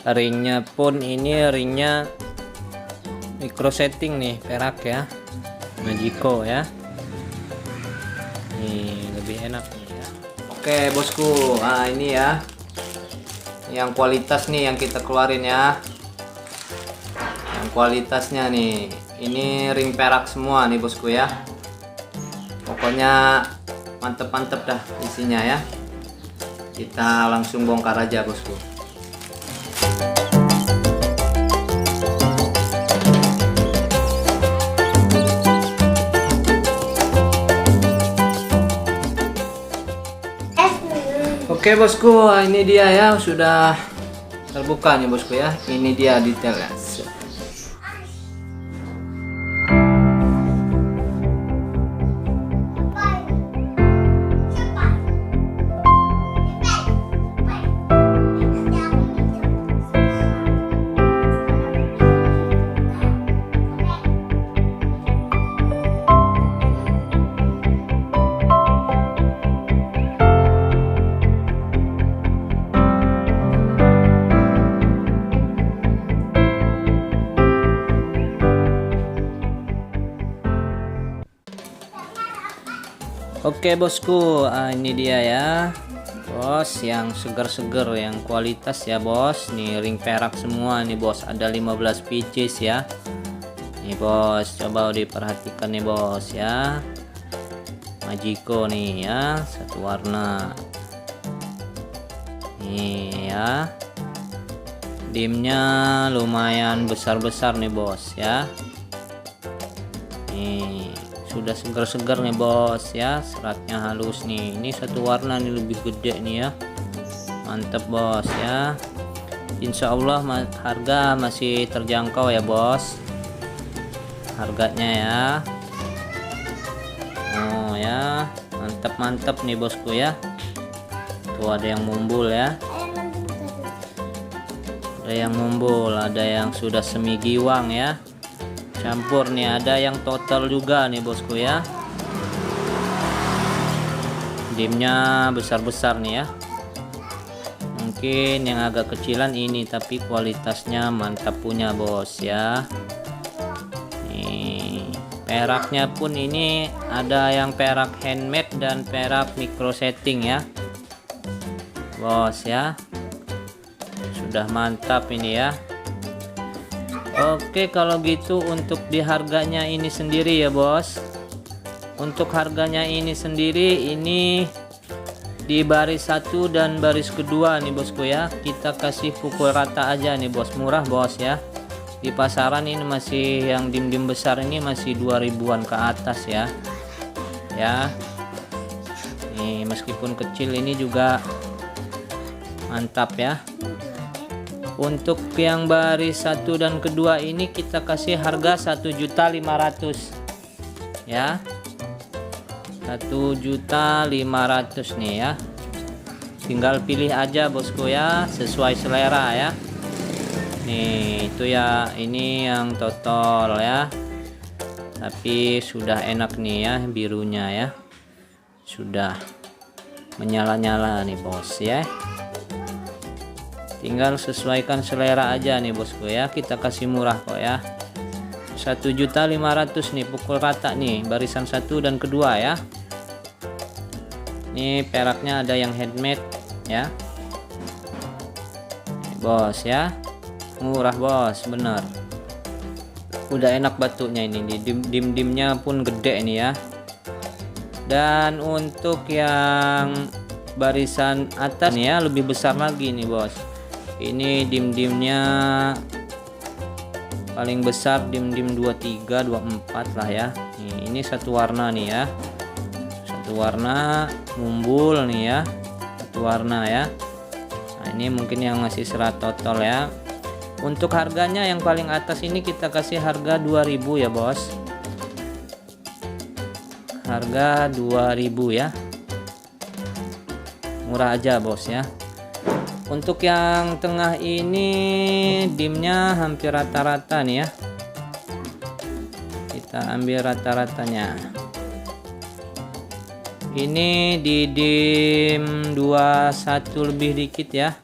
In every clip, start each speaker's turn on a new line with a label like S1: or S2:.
S1: Ringnya pun ini ringnya micro setting nih, perak ya, Magico ya. Nih lebih enak nih ya. Oke bosku, nah ini ya yang kualitas nih yang kita keluarin ya, yang kualitasnya nih. Ini ring perak semua nih bosku ya, pokoknya mantep-mantep dah isinya ya. Kita langsung bongkar aja bosku. Oke bosku, ini dia ya, sudah terbuka nih bosku ya. Ini dia detailnya. Oke bosku, ini dia ya bos, yang seger-seger, yang kualitas ya bos. Nih ring perak semua nih bos, ada 15 pieces ya. Nih bos, coba diperhatikan nih bos ya. Magico nih ya, satu warna. Nih ya, dimnya lumayan besar-besar nih bos ya. Nih sudah seger-seger nih bos ya, seratnya halus nih. Ini satu warna nih, lebih gede nih ya, mantep bos ya. Insya Allah harga masih terjangkau ya bos, harganya ya. Oh ya, mantep-mantep nih bosku ya. Tuh ada yang mumbul ya, ada yang mumbul, ada yang sudah semi giwang ya, campur nih, ada yang total juga nih bosku ya. Dimnya besar-besar nih ya. Mungkin yang agak kecilan ini, tapi kualitasnya mantap punya bos ya. Nih peraknya pun ini ada yang perak handmade dan perak micro setting ya bos ya. Sudah mantap ini ya. Oke kalau gitu untuk di harganya ini sendiri ya bos, untuk harganya ini sendiri, ini di baris 1 dan baris kedua nih bosku ya, kita kasih pukul rata aja nih bos, murah bos ya. Di pasaran ini masih yang dim-dim besar ini masih 2000-an ke atas ya. Ya nih, meskipun kecil ini juga mantap ya. Untuk yang baris 1 dan kedua ini kita kasih harga 1.500.000 ya, 1.500.000 nih ya. Tinggal pilih aja bosku ya, sesuai selera ya. Nih itu ya, ini yang total ya, tapi sudah enak nih ya, birunya ya sudah menyala-nyala nih bos ya. Tinggal sesuaikan selera aja nih bosku ya, kita kasih murah kok ya. 1.500.000 nih pukul rata nih, barisan 1 dan kedua ya. Ini peraknya ada yang handmade ya. Nih, bos ya, murah bos, bener. Udah enak batunya ini, dim-dimnya pun gede nih ya. Dan untuk yang barisan atas nih ya, lebih besar lagi nih bos. Ini dim-dimnya paling besar, dim-dim 23 24 lah ya. Nih, ini satu warna nih ya, satu warna mumbul nih ya, satu warna ya. Nah ini mungkin yang masih serat total ya. Untuk harganya yang paling atas ini kita kasih harga 2000 ya bos, harga 2000 ya, murah aja bos ya. Untuk yang tengah ini dimnya hampir rata-rata nih ya, kita ambil rata-ratanya. Ini di dim 21 lebih dikit ya,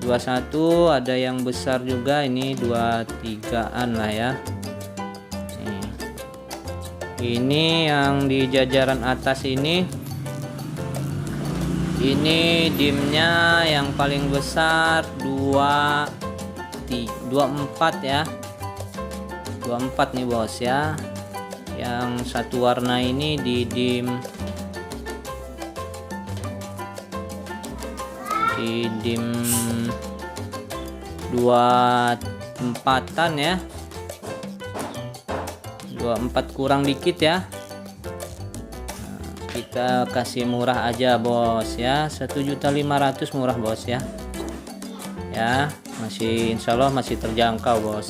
S1: 21, ada yang besar juga ini 23-an lah ya. Ini yang di jajaran atas ini dimnya yang paling besar 24 ya, 24 nih bos ya. Yang satu warna ini di dim 24-an ya, 24 kurang dikit ya. Kita kasih murah aja bos ya, 1.500.000 murah bos ya. Ya masih, insya Allah masih terjangkau bos.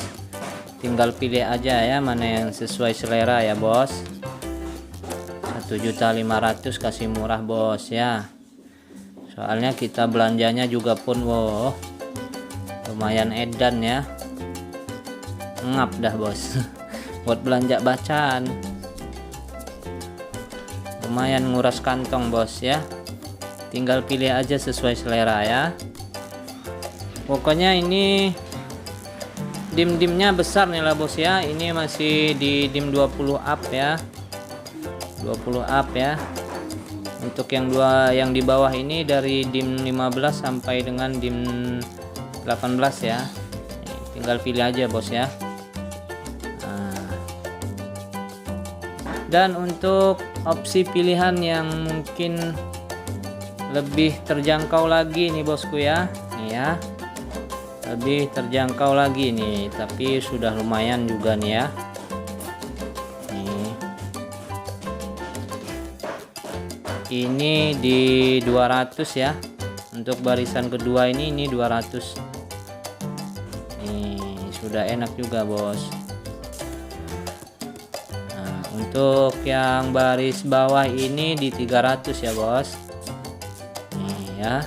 S1: Tinggal pilih aja ya mana yang sesuai selera ya bos. 1.500.000 kasih murah bos ya. Soalnya kita belanjanya juga pun wow, lumayan edan ya, ngap dah bos. Buat belanja bacaan lumayan nguras kantong bos ya. Tinggal pilih aja sesuai selera ya. Pokoknya ini dim-dimnya besar nih lah bos ya. Ini masih di dim 20 up ya, 20 up ya. Untuk yang di bawah ini dari dim 15 sampai dengan dim 18 ya. Tinggal pilih aja bos ya. Dan untuk opsi pilihan yang mungkin lebih terjangkau lagi nih bosku ya, nih ya, lebih terjangkau lagi nih, tapi sudah lumayan juga nih ya. Nih. Ini di 200 ya. Untuk barisan kedua ini 200. Nih, sudah enak juga bos. Untuk yang baris bawah ini di 300 ya bos. Nih ya,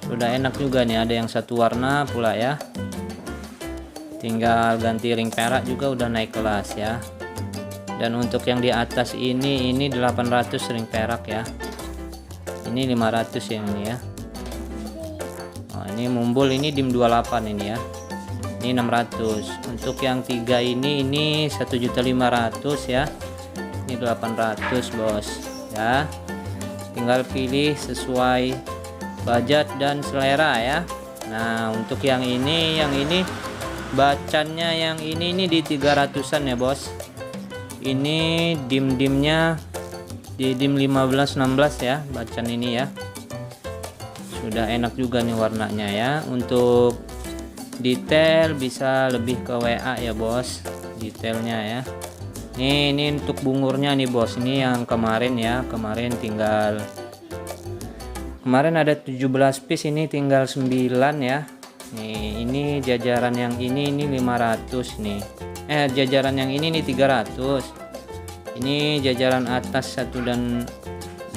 S1: sudah enak juga nih, ada yang satu warna pula ya. Tinggal ganti ring perak juga udah naik kelas ya. Dan untuk yang di atas ini 800 ring perak ya. Ini 500 yang ini ya. Oh, ini mumbul, ini dim 28 ini ya. Ini 600. Untuk yang 3 ini 1.500.000 ya. Ini 800 bos ya. Tinggal pilih sesuai budget dan selera ya. Nah untuk yang ini bacannya yang ini di 300-an ya bos. Ini dim-dimnya di dim 15-16 ya, bacan ini ya. Sudah enak juga nih warnanya ya. Untuk detail bisa lebih ke WA ya bos, detailnya ya. Ini untuk bungurnya nih bos. Ini yang kemarin ya, kemarin ada 17 piece, ini tinggal 9 ya. Nih ini jajaran yang ini 500 nih. Jajaran yang ini 300. Ini jajaran atas 1 dan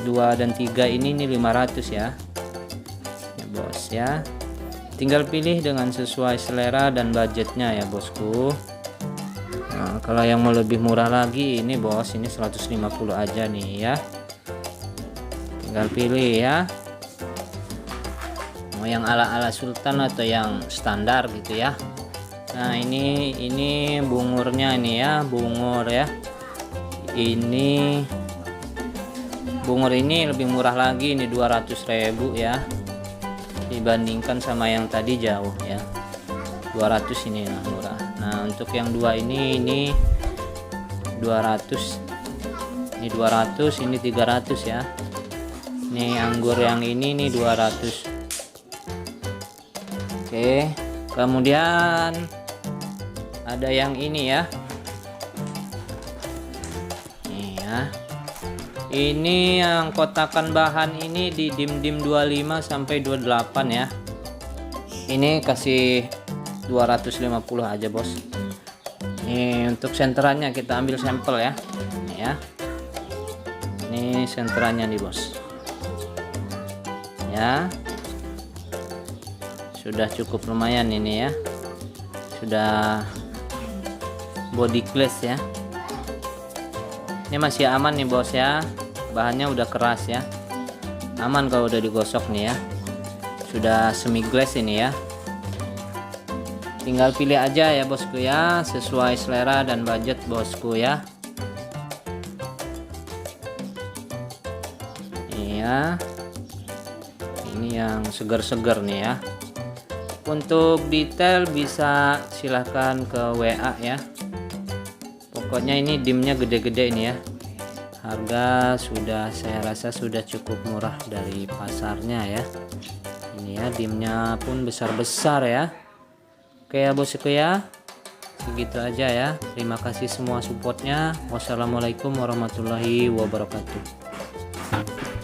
S1: 2 dan 3 ini 500 ya. Ya bos ya. Tinggal pilih dengan sesuai selera dan budgetnya ya bosku. Nah, kalau yang mau lebih murah lagi ini bos, ini 150 aja nih ya. Tinggal pilih ya. Mau yang ala-ala sultan atau yang standar gitu ya. Nah, ini bungurnya ini ya, bungur ya. Ini bungur ini lebih murah lagi, ini 200.000 ya. Dibandingkan sama yang tadi jauh ya, 200 ini lah murah. Nah untuk yang dua ini 200, ini 200, ini 300 ya. Ini anggur yang ini 200. Oke, kemudian ada yang ini ya. Nih ya. Ini yang kotakan bahan ini di dim 25 sampai 28 ya. Ini kasih 250 aja bos. Ini untuk senterannya kita ambil sampel ya. Ini ya. Ini senterannya nih bos. Ya. Sudah cukup lumayan ini ya. Sudah body glass ya. Ini masih aman nih bos ya. Bahannya udah keras ya. Aman kalau udah digosok nih ya. sudah semi glass ini ya. Tinggal pilih aja ya bosku ya, sesuai selera dan budget bosku ya. Iya, ini yang segar-segar nih ya. Untuk detail bisa silahkan ke WA ya. Pokoknya ini dimnya gede-gede ini ya. Harga sudah, saya rasa sudah cukup murah dari pasarnya ya. Ini ya, dimnya pun besar-besar ya. Oke ya bosku ya, segitu aja ya. Terima kasih semua supportnya. Wassalamualaikum warahmatullahi wabarakatuh.